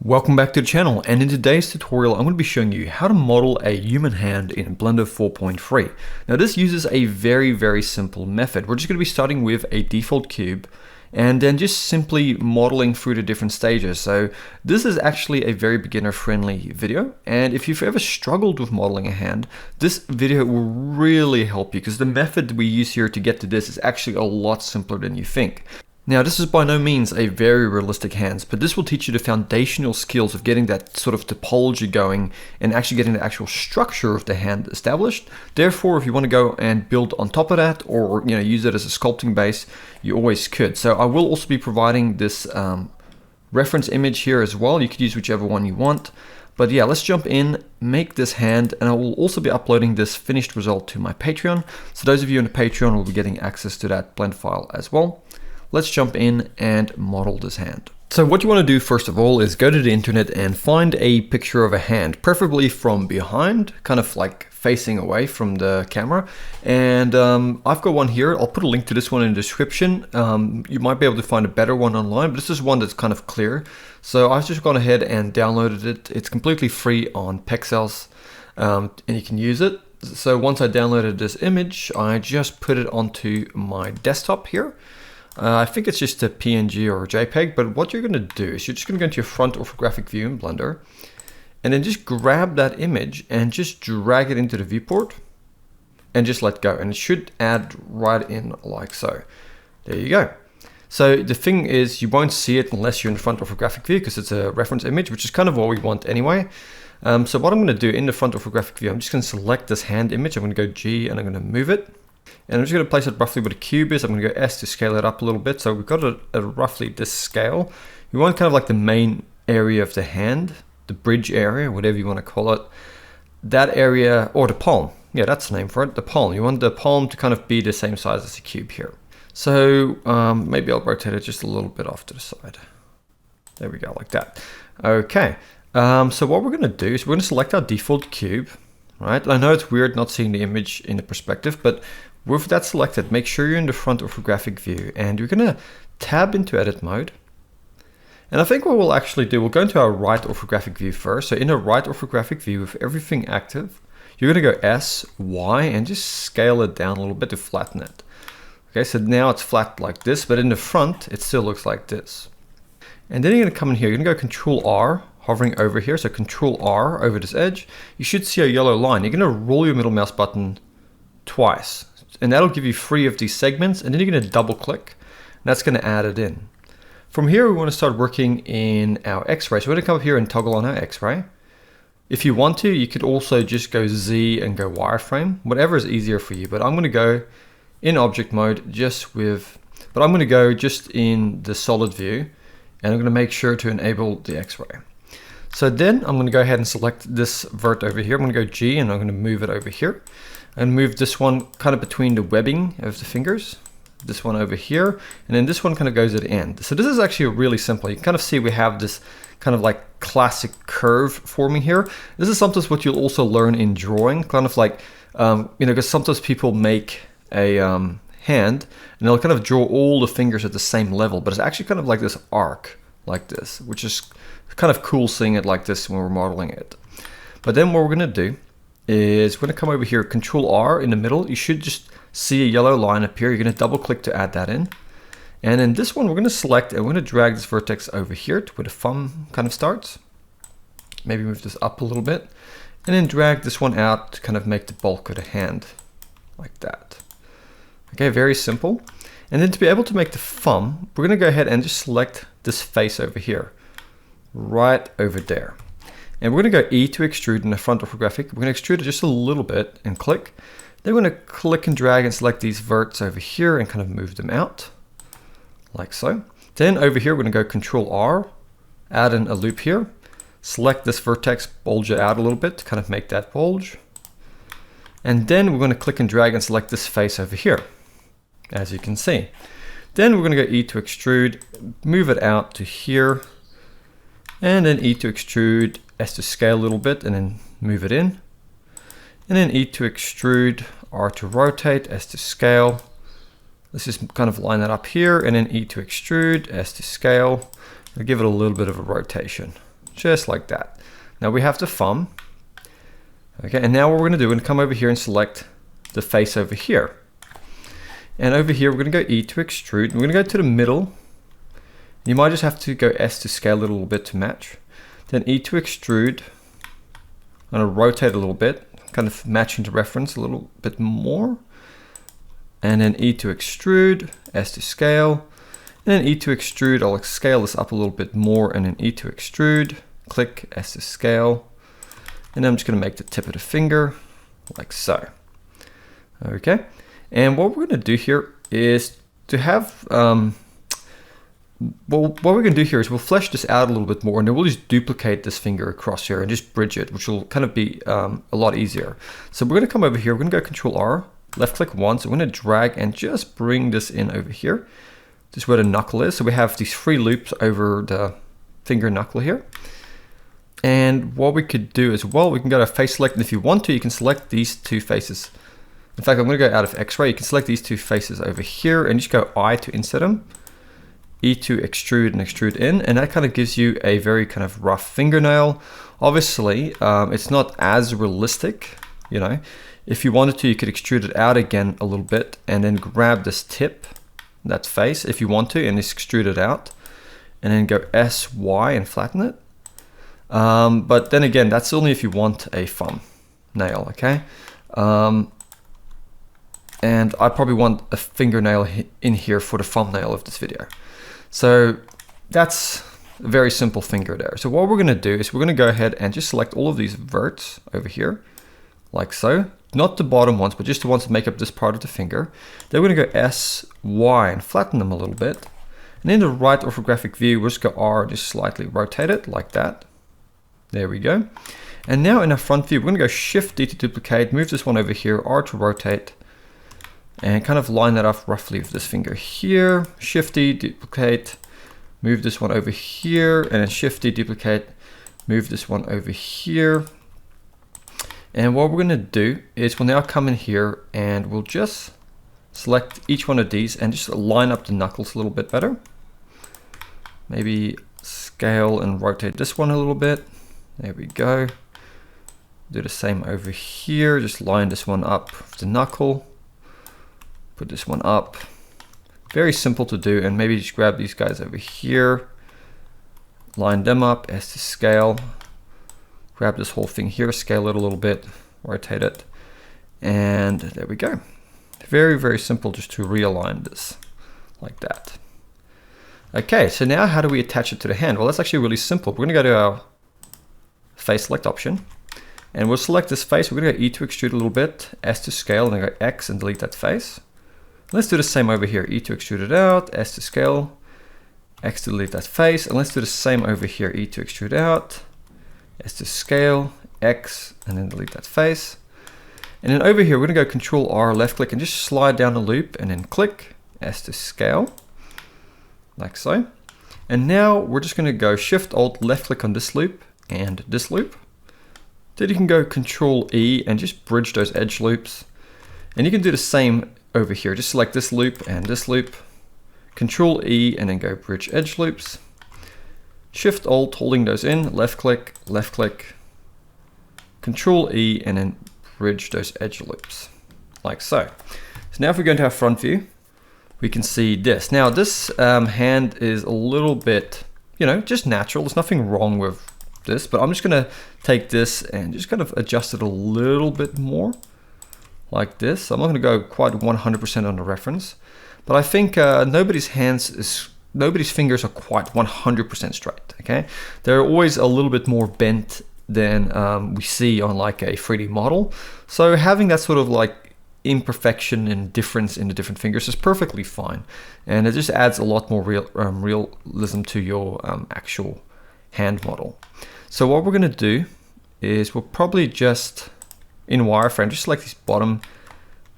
Welcome back to the channel, and in today's tutorial I'm going to be showing you how to model a human hand in Blender 4.3. Now this uses a very simple method. We're just going to be starting with a default cube and then just simply modeling through the different stages. So this is actually a very beginner friendly video, and if you've ever struggled with modeling a hand, this video will really help you because the method we use here to get to this is actually a lot simpler than you think. Now this is by no means a very realistic hand, but this will teach you the foundational skills of getting that sort of topology going and actually getting the actual structure of the hand established. Therefore, if you want to go and build on top of that, or use it as a sculpting base, you always could. So I will also be providing this reference image here as well. You could use whichever one you want. But yeah, let's jump in, make this hand, and I will also be uploading this finished result to my Patreon. So those of you on the Patreon will be getting access to that blend file as well. Let's jump in and model this hand. So what you want to do first of all is go to the internet and find a picture of a hand, preferably from behind, kind of like facing away from the camera. And I've got one here. I'll put a link to this one in the description. You might be able to find a better one online, but this is one that's kind of clear. So I've just gone ahead and downloaded it. It's completely free on Pexels, and you can use it. So once I downloaded this image, I just put it onto my desktop here. I think it's just a PNG or a JPEG, but what you're going to do is you're just going to go into your front orthographic view in Blender and then just grab that image and just drag it into the viewport and just let go. And it should add right in like so. There you go. So the thing is, you won't see it unless you're in the front orthographic view because it's a reference image, which is kind of what we want anyway. So what I'm going to do in the front orthographic view, I'm just going to select this hand image. I'm going to go G and I'm going to move it. And I'm just going to place it roughly where the cube is. I'm going to go S to scale it up a little bit. So we've got it at roughly this scale. We want kind of like the main area of the hand, the bridge area, whatever you want to call it. That area, or the palm. Yeah, that's the name for it, the palm. You want the palm to kind of be the same size as the cube here. So maybe I'll rotate it just a little bit off to the side. There we go, like that. Okay, so what we're going to do is we're going to select our default cube. Right? I know it's weird not seeing the image in the perspective, but with that selected, make sure you're in the front orthographic view and you're going to tab into edit mode. And I think what we'll actually do, we'll go into our right orthographic view first. So in the right orthographic view with everything active, you're going to go S, Y, and just scale it down a little bit to flatten it. Okay, so now it's flat like this, but in the front, it still looks like this. And then you're going to come in here, you're going to go Control R, hovering over here, so Control R over this edge. You should see a yellow line. You're going to roll your middle mouse button twice, and that'll give you 3 of these segments, and then you're going to double click, and that's going to add it in. From here, we want to start working in our X-ray. So we're going to come up here and toggle on our X-ray. If you want to, you could also just go Z and go wireframe, whatever is easier for you, but I'm going to go in object mode but I'm going to go just in the solid view, and I'm going to make sure to enable the X-ray. So then I'm going to go ahead and select this vert over here. I'm going to go G and I'm going to move it over here and move this one kind of between the webbing of the fingers, this one over here, and then this one kind of goes at the end. So this is actually really simple. You can kind of see we have this kind of like classic curve forming here. This is sometimes what you'll also learn in drawing, kind of like, because sometimes people make a hand and they'll kind of draw all the fingers at the same level, but it's actually kind of like this arc like this, which is kind of cool seeing it like this when we're modeling it. But then what we're going to do is we're going to come over here, Control R in the middle. You should just see a yellow line appear. You're going to double click to add that in. And then this one we're going to select and we're going to drag this vertex over here to where the thumb kind of starts. Maybe move this up a little bit. And then drag this one out to kind of make the bulk of the hand like that. Okay, very simple. And then to be able to make the thumb, we're going to go ahead and just select this face over here, right over there. And we're going to go E to extrude in the front orthographic. We're going to extrude it just a little bit and click. Then we're going to click and drag and select these verts over here and kind of move them out like so. Then over here, we're going to go Control R, add in a loop here, select this vertex, bulge it out a little bit to kind of make that bulge. And then we're going to click and drag and select this face over here, as you can see. Then we're going to go E to extrude, move it out to here, and then E to extrude, S to scale a little bit, and then move it in. And then E to extrude, R to rotate, S to scale. Let's just kind of line that up here, and then E to extrude, S to scale. I'll give it a little bit of a rotation. just like that. Now we have the thumb. Okay, and now what we're going to do, we're going to come over here and select the face over here. And over here, we're going to go E to extrude. We're going to go to the middle. You might just have to go S to scale it a little bit to match. Then E to extrude. I'm going to rotate a little bit, kind of matching the reference a little bit more. And then E to extrude, S to scale. And then E to extrude, I'll scale this up a little bit more, and then E to extrude, click, S to scale. And then I'm just going to make the tip of the finger like so. Okay, and what we're going to do here is to have, well, what we're going to do here is we'll flesh this out a little bit more, and then we'll just duplicate this finger across here and just bridge it, which will kind of be a lot easier. So we're going to come over here, we're going to go Control R, left click once, we're going to drag and just bring this in over here. This is where the knuckle is. So we have these 3 loops over the finger knuckle here. And what we could do as well, we can go to face select, and if you want to, you can select these 2 faces. In fact, I'm going to go out of X-ray. You can select these 2 faces over here and just go I to insert them, E to extrude and extrude in, and that kind of gives you a very kind of rough fingernail. Obviously, it's not as realistic, you know. If you wanted to, you could extrude it out again a little bit and then grab this tip, that face, if you want to, and just extrude it out, and then go S, Y and flatten it. But then again, that's only if you want a thumb nail, okay? And I probably want a fingernail in here for the thumbnail of this video. So that's a very simple finger there. So what we're going to do is we're going to go ahead and just select all of these verts over here, like so. Not the bottom ones, but just the ones that make up this part of the finger. Then we're going to go S, Y, and flatten them a little bit. And in the right orthographic view, we'll just go R, just slightly rotate it like that. There we go. And now in our front view, we're going to go Shift D to duplicate, move this one over here, R to rotate, and kind of line that up roughly with this finger here. Shift D, duplicate, move this one over here, and then Shift D, duplicate, move this one over here. And what we're going to do is we'll now come in here and we'll just select each one of these and just line up the knuckles a little bit better. Maybe scale and rotate this one a little bit. There we go. Do the same over here. Just line this one up with the knuckle. Put this one up. Very simple to do, and maybe just grab these guys over here. Line them up, S to scale. Grab this whole thing here, scale it a little bit, rotate it, and there we go. Very, very simple just to realign this like that. Okay, so now how do we attach it to the hand? Well, that's actually really simple. We're going to go to our face select option, and we'll select this face. We're going to go E to extrude a little bit, S to scale, and then go X and delete that face. Let's do the same over here. E to extrude it out, S to scale, X to delete that face, and let's do the same over here. E to extrude out, S to scale, X, and then delete that face. And then over here, we're going to go Control R, left click, and just slide down the loop, and then click, S to scale, like so. And now we're just going to go Shift Alt, left click on this loop and this loop. Then you can go Control E and just bridge those edge loops. And you can do the same over here. Just select this loop and this loop. Control E and then go bridge edge loops. Shift Alt, holding those in, left click, Control E, and then bridge those edge loops, like so. So now if we go into our front view, we can see this. Now this hand is a little bit, you know, just natural. There's nothing wrong with this, but I'm just gonna take this and just kind of adjust it a little bit more, like this. So I'm not gonna go quite 100% on the reference, but I think nobody's fingers are quite 100% straight, okay? They're always a little bit more bent than we see on like a 3D model. So having that sort of like imperfection and difference in the different fingers is perfectly fine. And it just adds a lot more realism to your actual hand model. So what we're gonna do is we'll probably just, in wireframe, just select these bottom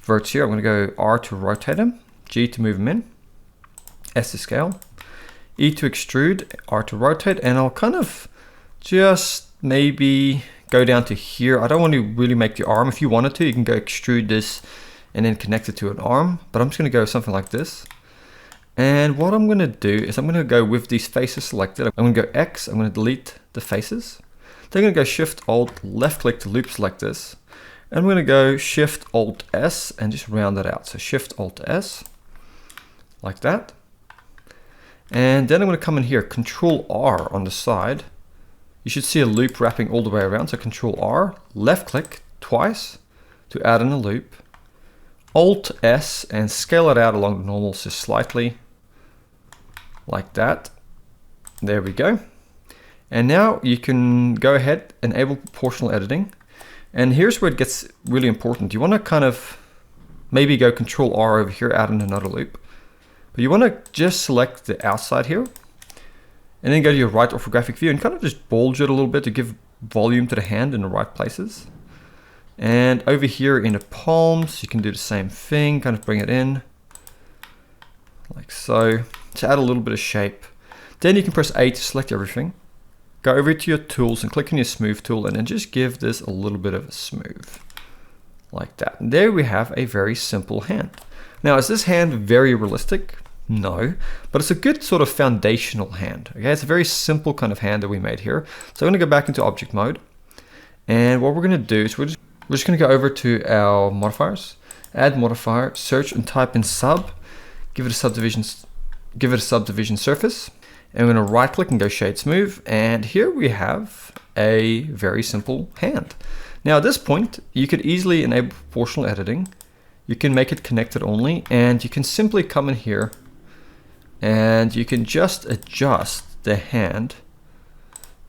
verts here. I'm gonna go R to rotate them, G to move them in, S to scale, E to extrude, R to rotate, and I'll kind of just maybe go down to here. I don't want to really make the arm. If you wanted to, you can go extrude this and then connect it to an arm, but I'm just going to go something like this. And what I'm going to do is I'm going to go with these faces selected. I'm going to go X, I'm going to delete the faces. Then I'm going to go Shift Alt left click to loop select this. And we're going to go Shift Alt S and just round that out. So Shift Alt S, like that. And then I'm going to come in here, Control R on the side. You should see a loop wrapping all the way around. So Control R, left click twice to add in a loop. Alt S and scale it out along the normals just slightly, like that. There we go. And now you can go ahead, enable proportional editing. And here's where it gets really important. You want to kind of maybe go Control R over here, add in another loop. But you want to just select the outside here. And then go to your right orthographic view and kind of just bulge it a little bit to give volume to the hand in the right places. And over here in the palms, you can do the same thing, kind of bring it in. Like so, to add a little bit of shape. Then you can press A to select everything. Go over to your tools and click on your smooth tool and then just give this a little bit of a smooth. Like that. And there we have a very simple hand. Now, is this hand very realistic? No, but it's a good sort of foundational hand. Okay, it's a very simple kind of hand that we made here. So I'm going to go back into object mode. And what we're going to do is we're just going to go over to our modifiers, add modifier, search and type in sub, give it a subdivision surface. And we're going to right click and go shade smooth. And here we have a very simple hand. Now at this point, you could easily enable proportional editing. You can make it connected only, and you can simply come in here and you can just adjust the hand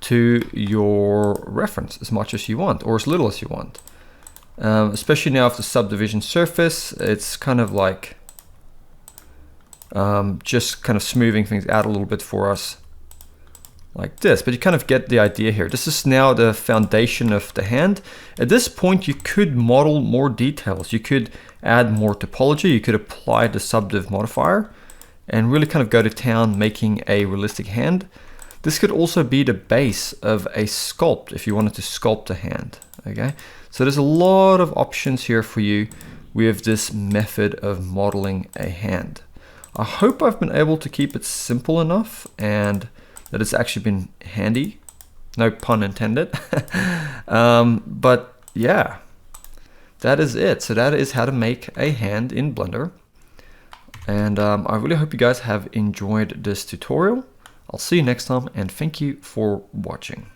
to your reference as much as you want or as little as you want. Especially now with the subdivision surface, it's kind of like just kind of smoothing things out a little bit for us like this, but you kind of get the idea here. This is now the foundation of the hand. At this point, you could model more details. You could add more topology. You could apply the subdiv modifier and really kind of go to town making a realistic hand. This could also be the base of a sculpt if you wanted to sculpt a hand. Okay, so there's a lot of options here for you with this method of modeling a hand. I hope I've been able to keep it simple enough and that it's actually been handy. No pun intended. But yeah, that is it. So that is how to make a hand in Blender. And I really hope you guys have enjoyed this tutorial. I'll see you next time and thank you for watching.